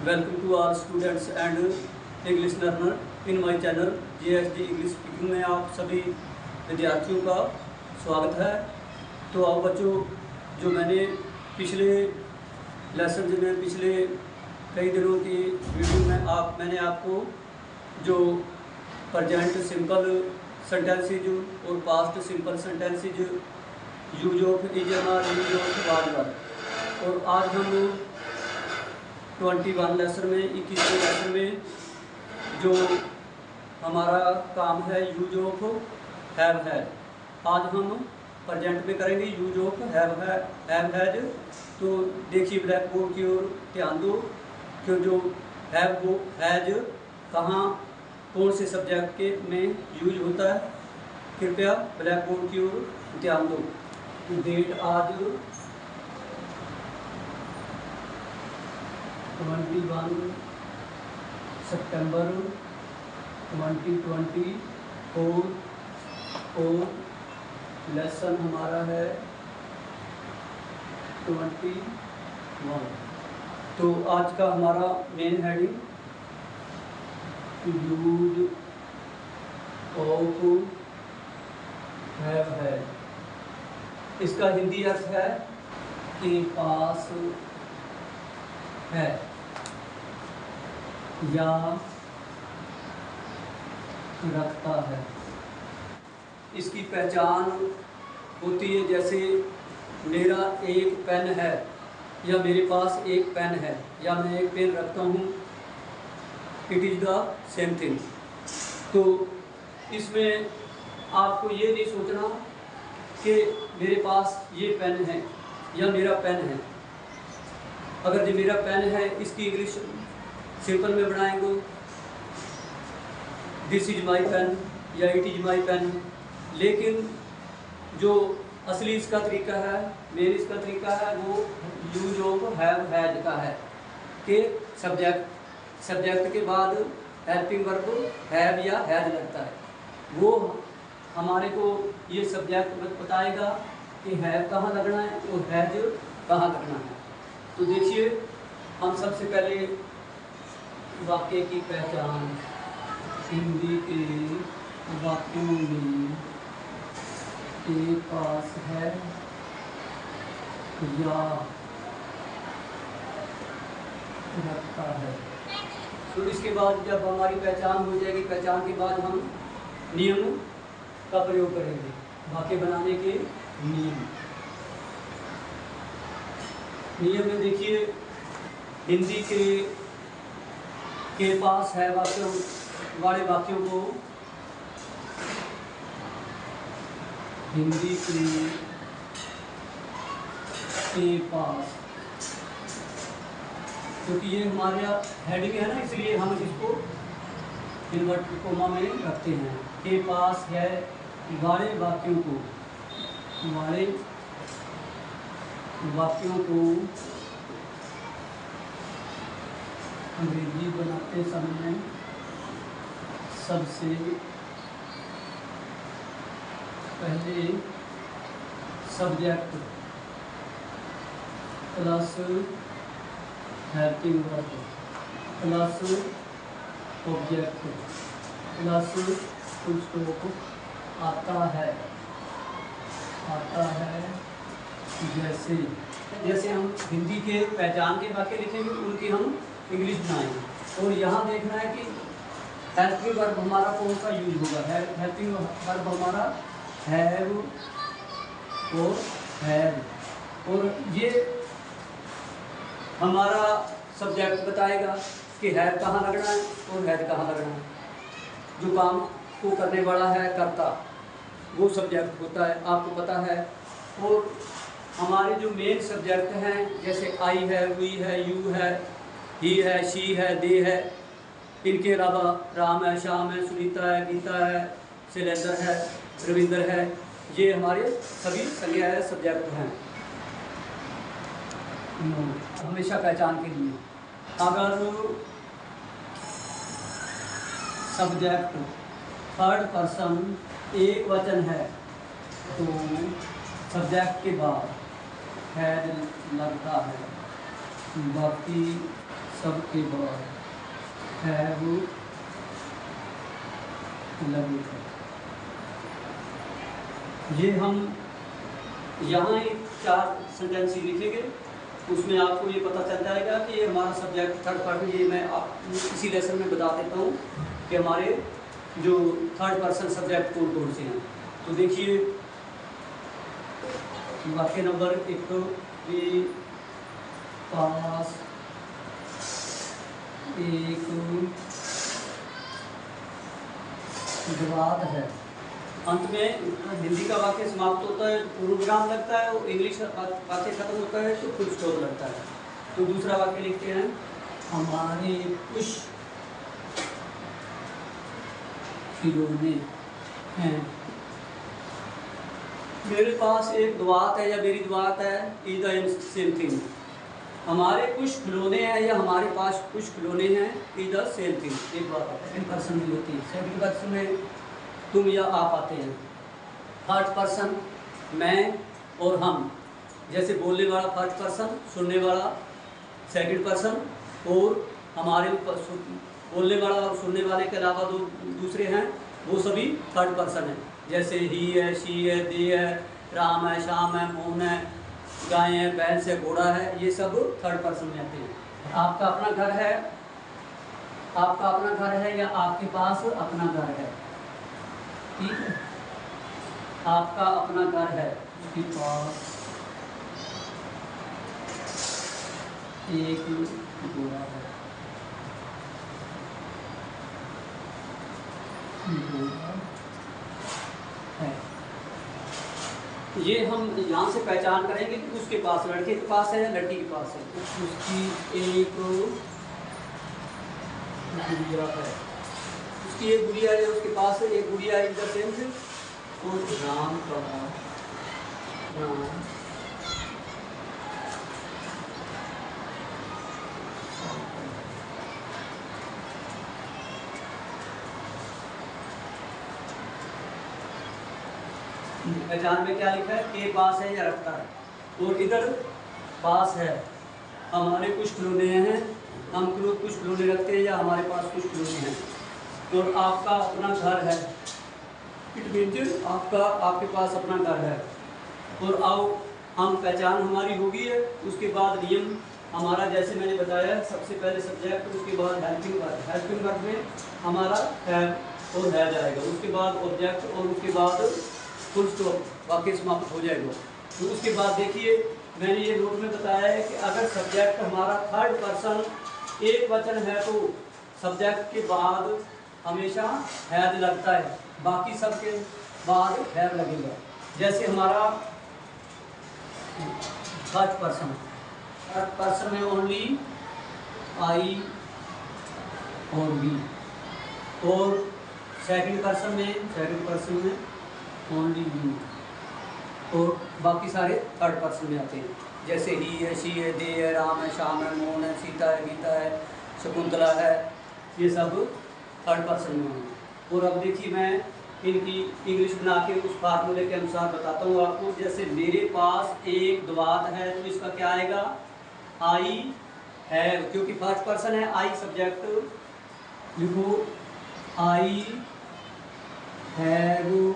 Welcome to all students and English learner in my channel JSD English Speaking में आप सभी विद्यार्थियों का स्वागत है। तो आओ बच्चों, जो मैंने पिछले लेसन में पिछले कई दिनों की वीडियो में मैंने आपको जो प्रेजेंट सिंपल सेंटेंसेज और past simple sentences use of is am are use of was were, और आज हम 21 लेसन में 21वें लेसन में जो हमारा काम है यूज ऑफ हैव हैड, आज हम प्रेजेंट में करेंगे यूज ऑफ हैव हैड। तो देखिए ब्लैक बोर्ड की ओर ध्यान दो कि जो हैव हैज कहाँ कौन से सब्जेक्ट के में यूज होता है। कृपया ब्लैक बोर्ड की ओर ध्यान दो। डेट आज 21 सितंबर 2024 और लेसन हमारा है 21। तो आज का हमारा main heading use of have है। इसका हिंदी अर्थ है कि पास है या रखता है। इसकी पहचान होती है जैसे मेरा एक पेन है या मेरे पास एक पेन है या मैं एक पेन रखता हूँ, it is the same thing. तो इसमें आपको ये नहीं सोचना कि मेरे पास ये पेन है या मेरा पेन है। अगर जो मेरा पेन है इसकी इंग्लिश सिंपल में बनाएंगे दिस इज माई पेन या इट इज माई पेन, लेकिन जो असली इसका तरीका है, मेन इसका तरीका है वो यूज ऑफ हैव हैज का है कि सब्जेक्ट के बाद हेल्पिंग वर्ब हैव या हैज लगता है। वो हमारे को ये सब्जेक्ट बताएगा कि हैव कहाँ लगना है और हैज कहाँ लगना है। तो देखिए, हम सबसे पहले वाक्य की पहचान हिंदी के वाक्यों में एक पास है या रखता है। तो इसके बाद जब हमारी पहचान हो जाएगी, पहचान के बाद हम नियम का प्रयोग करेंगे, वाक्य बनाने के नियम में देखिए, हिंदी के पास है वाक्यों वाले वाक्यों को हिंदी के पास, क्योंकि ये हमारे हेडिंग है ना, इसलिए हम इसको इन्वर्टेड कोमा में रखते हैं। के पास है वाले वाक्यों को अंग्रेजी बनाते समय सबसे पहले subject plus helping verb plus object plus full stop आता है। जैसे हम हिंदी के पहचान के वाक्य लिखेंगे उनकी हम इंग्लिश बनाएंगे। और यहाँ देखना है कि हेल्पिंग वर्ब हमारा कौन सा यूज होगा। हेल्पिंग वर्ब हमारा हैव और हैव, और ये हमारा सब्जेक्ट बताएगा कि हैव कहाँ लगना है और हैज कहाँ लगना है। जो काम को करने वाला है कर्ता, वो सब्जेक्ट होता है, आपको पता है। और हमारे जो मेन सब्जेक्ट हैं जैसे आई है, वी है, यू है, ही है, शी है, दे है, इनके अलावा राम है, श्याम है, सुनीता है, गीता है, शैलेंद्र है, रविंद्र है, ये हमारे सभी संज्ञा है, सब्जेक्ट हैं। हमेशा पहचान के लिए अगर सब्जेक्ट थर्ड पर्सन एक वचन है तो सब्जेक्ट के बाद हैज लगता है। बाकी सबके बाद हैव लगे थे। ये हम यहाँ एक 4 सेंटेंस लिखेंगे, उसमें आपको ये पता चल जाएगा कि ये हमारा सब्जेक्ट थर्ड पर्सन। ये मैं इसी लेसन में बता देता हूँ कि हमारे जो थर्ड पर्सन सब्जेक्ट कौन कौन से हैं। तो देखिए वाक्य नंबर 1 तो ये पास एक विवाद है। अंत में हिंदी का वाक्य समाप्त होता है, पूर्ण विराम लगता है, और इंग्लिश वाक्य खत्म होता है तो फुल स्टॉप लगता है। तो दूसरा वाक्य लिखते हैं, हमारे कुछ खिलौने हैं। मेरे पास एक दुआत है या मेरी दुआत है, इज द सेम थिंग। हमारे कुछ खिलौने हैं या हमारे पास कुछ खिलौने हैं, इज द सेम थिंग। एक बात है, सेकंड पर्सन में होती है। सेकंड पर्सन में तुम या आप आते हैं। थर्ड पर्सन मैं और हम, जैसे बोलने वाला फर्स्ट पर्सन, सुनने वाला सेकंड पर्सन, और हमारे बोलने वाला और सुनने वाले के अलावा दो दूसरे हैं, वो सभी थर्ड पर्सन हैं। जैसे ही है, शी है, दे है, राम है, श्याम है, मोहन है, गाय है, भैंस है, घोड़ा है, ये सब थर्ड पर्सन में आते हैं। आपका अपना घर है, आपका अपना घर है या आपके पास अपना घर है, ठीक है। आपका अपना घर है, उसके पास एक घोड़ा है, है। ये हम यहाँ से पहचान करेंगे कि उसके पास, लड़के के पास है या लड़की के पास है। उसकी एक गुड़िया है, उसकी एक गुड़िया है, उसके पास है एक गुड़िया है, इधर सेम से। और राम का राम पहचान में क्या लिखा है, के पास है या रखता है। और इधर पास है, हमारे कुछ खिलौने हैं, हम कुछ खिलौने रखते हैं या हमारे पास कुछ खिलौने हैं। और आपका अपना घर है, इट मीन्स आपके पास अपना घर है। और आओ हम पहचान हमारी होगी है, उसके बाद नियम हमारा, जैसे मैंने बताया, सबसे पहले सब्जेक्ट, उसके बाद हेल्पिंग वर्ब। हेल्पिंग वर्ब में हमारा हैव और है जाएगा, उसके बाद ऑब्जेक्ट, और उसके बाद फुल स्टॉप, वाक्य समाप्त हो जाएगा। तो उसके बाद देखिए मैंने ये नोट में बताया है कि अगर सब्जेक्ट हमारा थर्ड पर्सन एक वचन है तो सब्जेक्ट के बाद हमेशा हैड लगता है, बाकी सब के बाद हैव लगेगा। जैसे हमारा थर्ड पर्सन में ओनली आई और वी, और सेकंड पर्सन में ओनली यू, और बाकी सारे थर्ड पर्सन में आते हैं। जैसे ही है, शी है, दे है, राम है, श्याम है, मोहन है, सीता है, गीता है, शकुंतला है, ये सब थर्ड पर्सन में हैं। और अब देखिए मैं इनकी इंग्लिश बना के उस फार्मूले के अनुसार बताता हूँ आपको। जैसे मेरे पास एक दुआत है, तो इसका क्या आएगा, आई है, क्योंकि फर्स्ट पर्सन है, आई सब्जेक्ट लिखो, आई हैव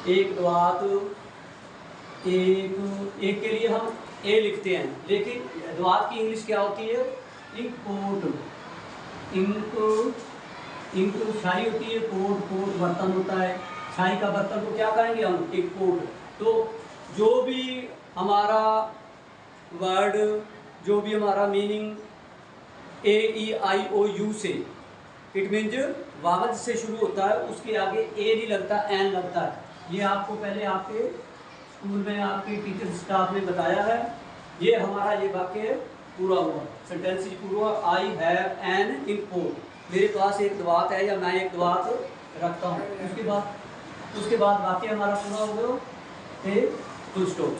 एक दुआत। एक के लिए हम ए लिखते हैं, लेकिन दुआत की इंग्लिश क्या होती है, इंक शाही होती है, पोट बर्तन होता है, शाही का बर्तन को क्या कहेंगे हम, एक पोट। तो जो भी हमारा वर्ड, जो भी हमारा मीनिंग AEIOU से, इट मीन्स वावज से शुरू होता है, उसके आगे ए नहीं लगता, एन लगता है। ये आपको पहले आपके स्कूल में आपके टीचर स्टाफ ने बताया है। ये हमारा ये वाक्य पूरा हुआ, सेंटेंस पूरा हुआ। आई हैव एन इंपोर्ट, मेरे पास एक दुआत है या मैं एक दुआत रखता हूँ। उसके बाद वाक्य हमारा पूरा हो गया, फुल स्टॉप,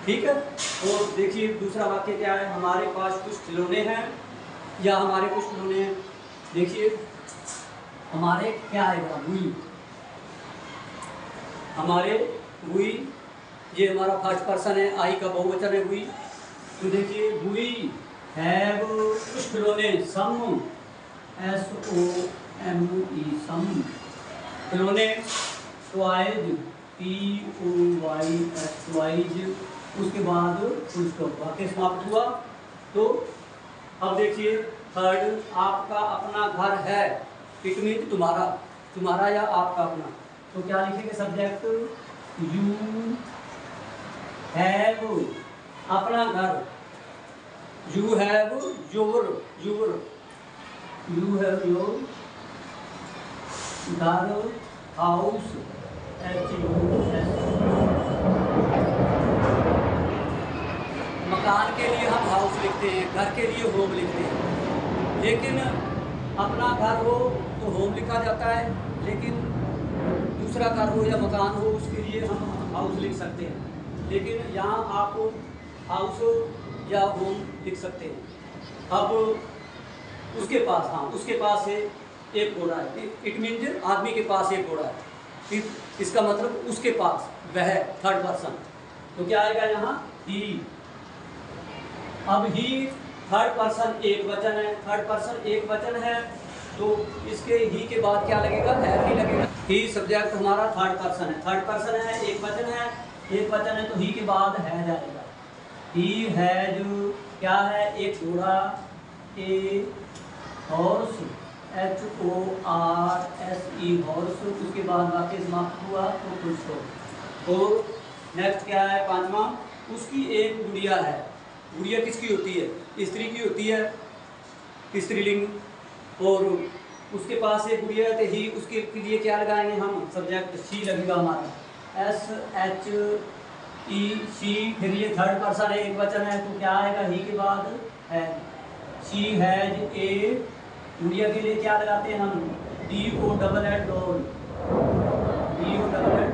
ठीक है। और देखिए दूसरा वाक्य क्या है, हमारे पास कुछ खिलौने हैं या हमारे कुछ खिलौने हैं। देखिए हमारे क्या आएगा, वी, हमारे वी, ये हमारा फर्स्ट पर्सन है, आई का बहुवचन है वी। तो देखिए वी हैव खिलौने, सम, SOME, सम खिलौने, टॉयज, TOYS, टॉयज, उसके बाद फुल स्टॉप, वाक्य समाप्त हुआ। तो अब देखिए थर्ड, आपका अपना घर है, इट मीन तुम्हारा, तुम्हारा या आपका अपना। तो क्या लिखेंगे सब्जेक्ट, यू हैव अपना घर, you have your, you have your घर, हाउस, HOUS, मकान के लिए हम हाउस लिखते हैं, घर के लिए होम लिखते हैं, लेकिन अपना घर हो तो होम लिखा जाता है, लेकिन दूसरा घर हो या मकान हो उसके लिए हम हाउस लिख सकते हैं, लेकिन यहाँ आप हाउस या होम लिख सकते हैं। अब उसके पास, हाँ उसके पास है एक घोड़ा है, इट मीन्स आदमी के पास एक घोड़ा है, इसका मतलब उसके पास, वह, थर्ड पर्सन। तो क्या आएगा यहाँ, ही। अब ही थर्ड पर्सन एक वचन है, थर्ड पर्सन एक वचन है, तो इसके ही के बाद क्या लगेगा, हैव ही लगेगा। ही सब्जेक्ट हमारा थर्ड पर्सन है, थर्ड पर्सन है, एक वचन है, एक वचन है, तो ही के बाद है जाएगा। ही हैज क्या है, एक घोड़ा, ए हॉर्स, HORSE, हॉर्स, उसके बाद वाक्य समाप्त हुआ तो फुल स्टॉप। तो नेक्स्ट क्या है, पांचवा, उसकी एक गुड़िया है। गुड़िया किसकी होती है, स्त्री की होती है, स्त्रीलिंग, और उसके पास एक गुड़िया है, तो ही उसके लिए क्या लगाएंगे हम, सब्जेक्ट शी लगेगा हमारा, SHE, शी। फिर ये थर्ड पर्सन है, एक वचन है, तो क्या आएगा, ही के बाद है, शी हैज ए, गुड़िया के लिए क्या लगाते हैं हम, DOLL, डॉल, DOLL।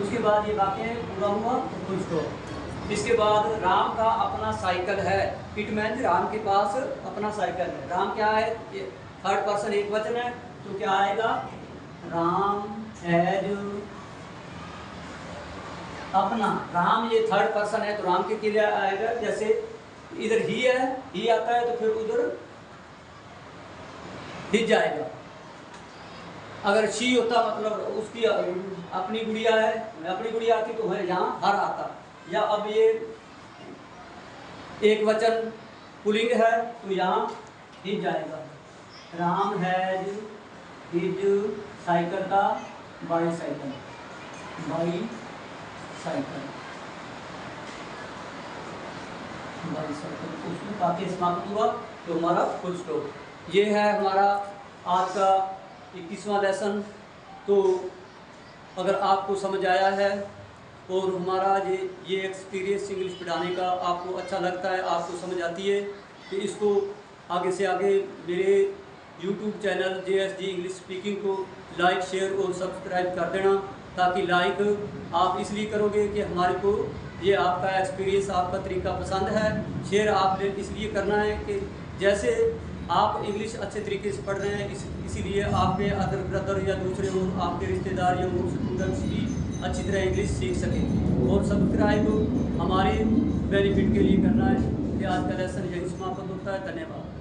उसके बाद ये वाक्य पूरा हुआ तो फुल स्टॉप। इसके बाद राम का अपना साइकिल है, इट मीन्स राम के पास अपना साइकिल है। राम क्या है, थर्ड पर्सन एक वचन है, तो क्या आएगा, राम हैज अपना, राम ये थर्ड पर्सन है तो राम के लिए आएगा, जैसे इधर ही है, ही आता है तो फिर उधर हिज जाएगा। अगर शी होता मतलब उसकी अपनी गुड़िया है, अपनी गुड़िया आती तो है यहाँ हर आता, या अब ये एक वचन पुलिंग है तो यहाँ हिज जाएगा। राम हैज हिज साइकिल का बाईसाइकिल, बाईसाइकिल, बाईसाइकिल, उसमें काफी समाप्त हुआ तो हमारा फुल स्टॉप। ये है हमारा आज का 21वां लेसन। तो अगर आपको समझ आया है और हमारा ये एक्सपीरियंस इंग्लिश पढ़ाने का आपको अच्छा लगता है, आपको समझ आती है, तो इसको आगे से आगे मेरे YouTube channel JSG English speaking को लाइक, शेयर और सब्सक्राइब कर देना। ताकि लाइक आप इसलिए करोगे कि हमारे को ये आपका एक्सपीरियंस, आपका तरीका पसंद है। शेयर आपने इसलिए करना है कि जैसे आप इंग्लिश अच्छे तरीके से पढ़ रहे हैं, इसीलिए आपके अदर ब्रदर या दूसरे और आपके रिश्तेदार या और स्टूडेंट्स भी अच्छी तरह इंग्लिश सीख सकें। और सब्सक्राइब हमारे बेनिफिट के लिए करना है। कि आज का लेसन यही समाप्त होता है। धन्यवाद।